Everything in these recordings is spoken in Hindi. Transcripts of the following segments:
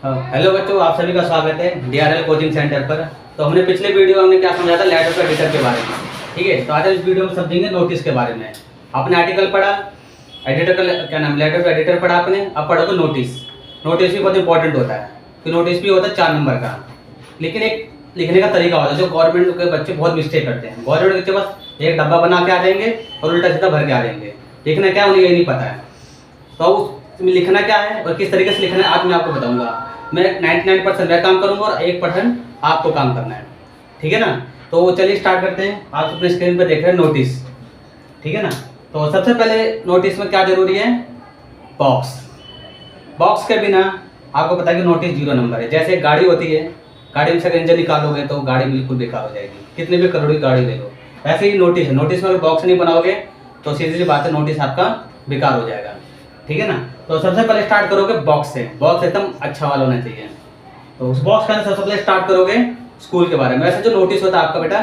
हेलो बच्चों, आप सभी का स्वागत है डीआरएल कोचिंग सेंटर पर। तो हमने पिछले वीडियो में हमने क्या समझा था, लेटर ऑफ एडिटर के बारे में। ठीक है, तो आज इस वीडियो में समझेंगे नोटिस के बारे में। आपने आर्टिकल पढ़ा, एडिटर का क्या नाम, लेटर ऑफ एडिटर पढ़ा आपने, अब पढ़ोगे नोटिस। नोटिस भी बहुत इंपॉर्टेंट होता है, तो नोटिस भी होता है 4 नंबर का। लेकिन एक लिखने का तरीका होता है जो गवर्नमेंट के बच्चे बहुत मिस्टेक करते हैं। गवर्नमेंट के बच्चे बस एक डब्बा बना के आ जाएंगे और उल्टा सीधा भर के आ जाएंगे। लिखना क्या है उन्हें यही नहीं पता है। तो उसमें लिखना क्या है और किस तरीके से लिखना है आज मैं आपको बताऊंगा। मैं 99% मैं काम करूंगा और 1% आपको काम करना है। ठीक है ना। तो चलिए स्टार्ट करते हैं। आप अपने स्क्रीन पर देख रहे हैं नोटिस। ठीक है ना। तो सबसे पहले नोटिस में क्या जरूरी है, बॉक्स। बॉक्स के बिना आपको पता है कि नोटिस 0 नंबर है। जैसे एक गाड़ी होती है, गाड़ी में से इंजन निकालोगे तो गाड़ी बिल्कुल बेकार हो जाएगी, कितने भी करोड़ की गाड़ी ले लो। ऐसे ही नोटिस है, नोटिस में अगर बॉक्स नहीं बनाओगे तो सीधी सी बात है, नोटिस आपका बेकार हो जाएगा। ठीक है ना। तो सबसे पहले स्टार्ट करोगे बॉक्स से। बॉक्स एकदम अच्छा वाला होना चाहिए। तो उस बॉक्स के अंदर सबसे पहले स्टार्ट करोगे स्कूल के बारे में। वैसे जो नोटिस होता है आपका बेटा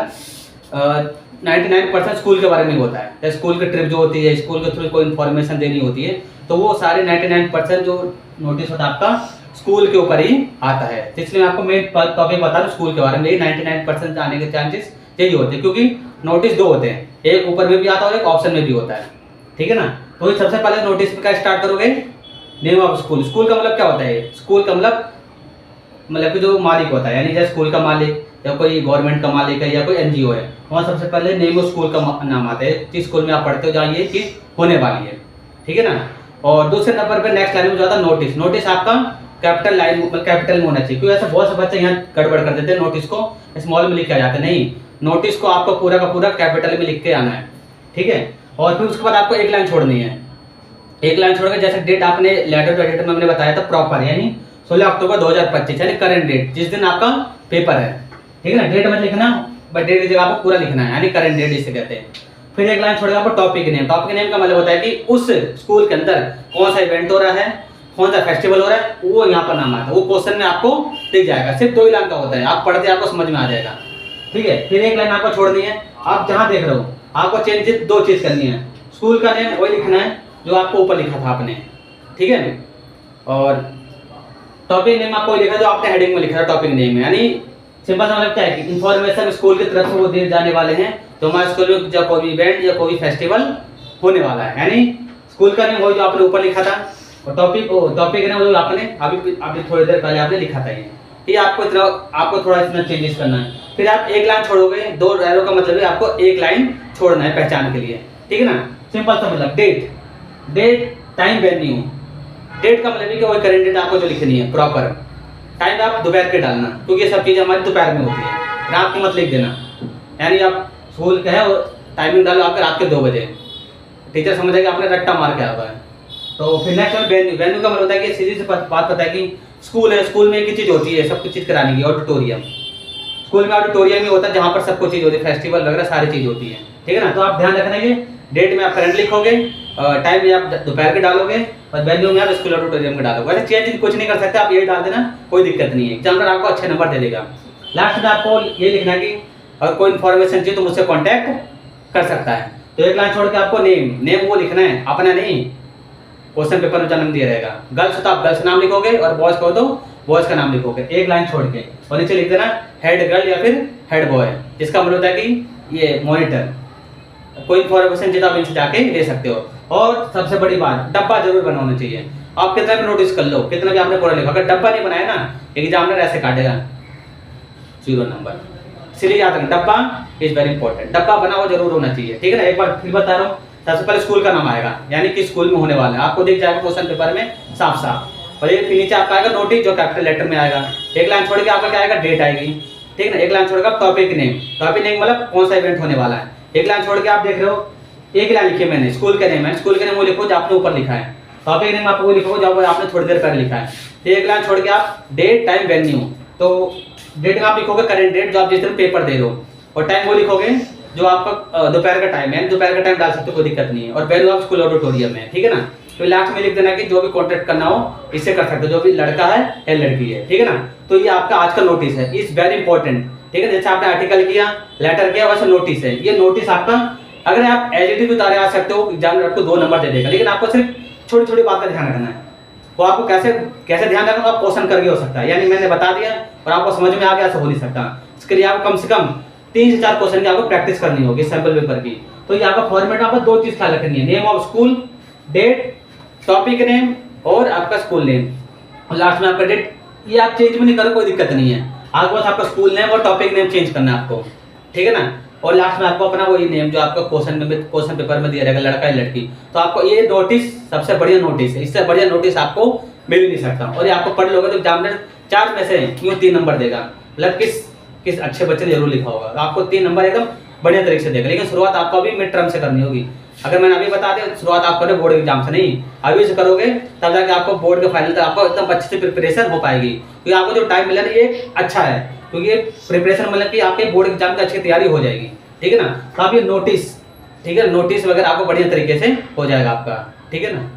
99% स्कूल के बारे में होता है। जैसे स्कूल की ट्रिप जो होती है, स्कूल के थ्रू कोई इन्फॉर्मेशन देनी होती है, तो वो सारे 99% जो नोटिस होता है आपका स्कूल के ऊपर ही आता है। तो इसलिए मैं आपको मेन टॉपिक बता रहा हूँ स्कूल के बारे में। 99% आने के चांसेस यही होते हैं, क्योंकि नोटिस 2 होते हैं, एक ऊपर में भी आता है और एक ऑप्शन में भी होता है। ठीक है ना। तो सबसे पहले नोटिस में क्या स्टार्ट करोगे, नेम ऑफ स्कूल। स्कूल का मतलब क्या होता है, स्कूल का मतलब कि जो मालिक होता है, यानी जैसे स्कूल का मालिक या कोई गवर्नमेंट का मालिक है या कोई एनजीओ है, वहाँ सबसे पहले नेम ऑफ स्कूल का नाम आता है, जिस स्कूल में आप पढ़ते हो जहाँ ये चीज़ होने वाली है। ठीक है ना। और दूसरे नंबर पर नेक्स्ट लाइन में जो आता है नोटिस। नोटिस आपका कैपिटल लाइन कैपिटल में होना चाहिए, क्योंकि ऐसे बहुत से बच्चे यहाँ गड़बड़ कर देते हैं, नोटिस को स्मॉल में लिख के आ जाते हैं। नहीं, नोटिस को आपको पूरा का पूरा कैपिटल में लिख के आना है। ठीक है। और फिर उसके बाद आपको एक लाइन छोड़नी है। एक लाइन छोड़कर जैसे डेट आपने लेटर टू एडिटर में हमने बताया था प्रॉपर, यानी 16 अक्टूबर 2025, यानी करंट डेट, जिस दिन आपका पेपर है। ठीक है ना। डेट मत लिखना, बट डेट की जगह आपको पूरा लिखना है, यानी करंट डेट जिसे कहते हैं। फिर एक लाइन छोड़ेगा आपको टॉपिक नेम। टॉपिक नेम का मतलब होता है कि उस स्कूल के अंदर कौन सा इवेंट हो रहा है, कौन सा फेस्टिवल हो रहा है, वो यहाँ पर नाम आता है। वो क्वेश्चन में आपको दिख जाएगा। सिर्फ 2 ही लाइन का होता है, आप पढ़ते आपको समझ में आ जाएगा। ठीक है। फिर एक लाइन आपको छोड़नी है। आप जहाँ देख रहे हो आपको चेंज 2 चीज करनी है। स्कूल का नेम वही लिखना है जो आपको ऊपर लिखा था आपने। ठीक है। और टॉपिक नेम आपको लिखा जो आपने हेडिंग में लिखा था टॉपिक नेम में, यानी सिंपल सा मतलब क्या है कि इन्फॉर्मेशन स्कूल की तरफ से वो दिए जाने वाले हैं तो हमारे स्कूल में जब कोई इवेंट या कोई फेस्टिवल होने वाला है, यानी स्कूल का नेम वही जो आपने ऊपर लिखा था। और टॉपिक नेम वो आपने अभी थोड़ी देर पहले आपने लिखा था। ये आपको थोड़ा इसमें चेंजेस करना है। फिर आप एक लाइन छोड़ोगे, 2 एरो का मतलब है आपको एक लाइन छोड़ना है पहचान के लिए। ठीक है ना। सिंपल सा मतलब डेट टाइम वेन्यू। डेट का मतलब है कि वही करंट डेट आपको जो लिखनी है प्रॉपर। टाइम आप दोपहर के डालना, क्योंकि ये सब चीज़ें हमारी दोपहर में होती है। रात की मत लिख देना, यानी आप स्कूल का है और टाइमिंग डालो आपके रात के 2 बजे, टीचर समझेगा आपने रट्टा मार के आया है। तो फिर नेक्स्ट वेन्यू। वेन्यू का मतलब होता है कि सीधी सी बात पता है कि स्कूल है, स्कूल में एक ही चीज़ होती है सब कुछ चीज़ कराने की, ऑडिटोरियम। स्कूल में ऑडिटोरियम ही होता है जहाँ पर सब कुछ चीज़ होती है, फेस्टिवल वगैरह सारी चीज़ होती है। ठीक है ना। तो आप ध्यान रखना कि डेट में आप करंट लिखोगे, टाइम में आप दोपहर के डालोगे और वेन्यू में आप स्कूल ऑडिटोरियम में डालोगे। वैसे चेंज कुछ नहीं कर सकते, आप ये डाल देना, कोई दिक्कत नहीं है। एग्जामिनर आपको अच्छे नंबर दे देगा। लास्ट में आपको ये लिखना है कि अगर कोई इन्फॉर्मेशन चाहिए तो मुझसे कॉन्टैक्ट कर सकता है। तो एक लाइन छोड़ के आपको नेम वो लिखना है, अपना नहीं, क्वेश्चन पेपर में जन्म दिया रहेगा। गर्ल्स तो आप गर्ल्स नाम लिखोगे और बॉयज को तो बॉयज का नाम लिखोगे, एक लाइन छोड़ के। और नीचे लिख देना हेड गर्ल या फिर हेड बॉय, जिसका मतलब होता है कि ये मॉनिटर। कोई इन्फॉर्मेशन चाहिए तो आप इनसे जाके ले सकते हो। और सबसे बड़ी बात, डब्बा जरूर बनाना चाहिए। आप कितना भी नोटिस कर लो, कितना भी आपने पूरा लिखा, अगर डब्बा नहीं बनाया ना एग्जामिनर ऐसे काटेगा 0 नंबर। इसलिए याद रखना डब्बा इज वेरी इंपॉर्टेंट। डब्बा बना हुआ जरूर होना चाहिए। ठीक है ना। एक बार फिर बता रहा हूँ, सबसे पहले स्कूल का नाम आएगा, यानी कि स्कूल में होने वाला है, आपको दिख जाएगा क्वेश्चन पेपर में साफ साफ। और एक नीचे आपका आएगा नोटिस जो कैपिटल लेटर में आएगा। एक लाइन छोड़ के आपका क्या आएगा, डेट आएगी। ठीक है ना। एक लाइन छोड़कर टॉपिक नेम। टॉपिक नेम मतलब कौन सा इवेंट होने वाला है। एक लाइन छोड़ के आप देख रहे हो, एक लाइन लिखी मैंने स्कूल का नेम है, स्कूल के नेम वो लिखो जो आपने ऊपर लिखा है। टॉपिक नेम आप वो लिखो जो आपने थोड़ी देर पहले लिखा है। तो एक लाइन छोड़ के आप डेट टाइम वेन्यू। तो डेट में आप लिखोगे करंट डेट जो आप जिस दिन पेपर दे रहे हो, और टाइम वो लिखोगे जो आपका दोपहर का टाइम है, दोपहर का टाइम डाल सकते हो, कोई दिक्कत नहीं है। और वेन्यू आप स्कूल ऑडिटोरियम में। ठीक है ना। तो लास्ट में लिख देना कि जो भी कॉन्टेक्ट करना हो इससे कर सकते हो, जो भी लड़का है या लड़की है। ठीक है ना। तो ये आपका आज का नोटिस है, इज वेरी इंपॉर्टेंट। ठीक है। जैसे आपने आर्टिकल किया, लेटर किया, वैसे नोटिस है। ये नोटिस आपका अगर आप एडिटिव उतारे आ सकते हो, एग्जामिनर आपको 2 नंबर दे देगा, लेकिन आपको सिर्फ छोटी छोटी बात का ध्यान रखना है। वो आपको कैसे कैसे ध्यान रखना, आप क्वेश्चन करके हो सकता है, यानी मैंने बता दिया और आपको समझ में आ गया, ऐसा हो नहीं सकता। इसके लिए आपको कम से कम 3 से 4 क्वेश्चन की आपको प्रैक्टिस करनी होगी सैंपल पेपर की। तो ये आपका फॉर्मेट आपको 2 चीज ख्याल रखनी है, name of school, date, topic name और आपका स्कूल नेम, और लास्ट में आपका डेट। ये आप चेंज भी नहीं करो, कोई दिक्कत नहीं है, आपको बस आपका स्कूल नेम और टॉपिक नेम चेंज करना है आपको, ठीक है ना। और लास्ट में आपको अपना वही नेम जो आपका क्वेश्चन पेपर में दिया रहेगा, लड़का या लड़की। तो आपको ये नोटिस सबसे बढ़िया नोटिस है, इससे बढ़िया नोटिस आपको मिल ही नहीं सकता। और ये आपको पढ़ लोगे तो एग्जामिनर 4 में से क्यों 3 नंबर देगा, मतलब किस अच्छे बच्चे ने जरूर लिखा होगा, तो आपको 3 नंबर एकदम बढ़िया तरीके से देगा। लेकिन शुरुआत आपको अभी मिड टर्म से करनी होगी। अगर मैंने अभी बता दिया, शुरुआत आप करोगे बोर्ड एग्जाम से नहीं, अभी से करोगे तब जाके आपको बोर्ड के फाइनल तक आपको एकदम अच्छे से प्रिपरेशन हो पाएगी। क्योंकि आपको जो टाइम मिला ना ये अच्छा है, क्योंकि ये प्रिपरेशन मतलब कि आपके बोर्ड एग्जाम की अच्छी तैयारी हो जाएगी, ठीक है ना। तो आप ये नोटिस, ठीक है, नोटिस वगैरह आपको बढ़िया तरीके से हो जाएगा आपका, ठीक है ना।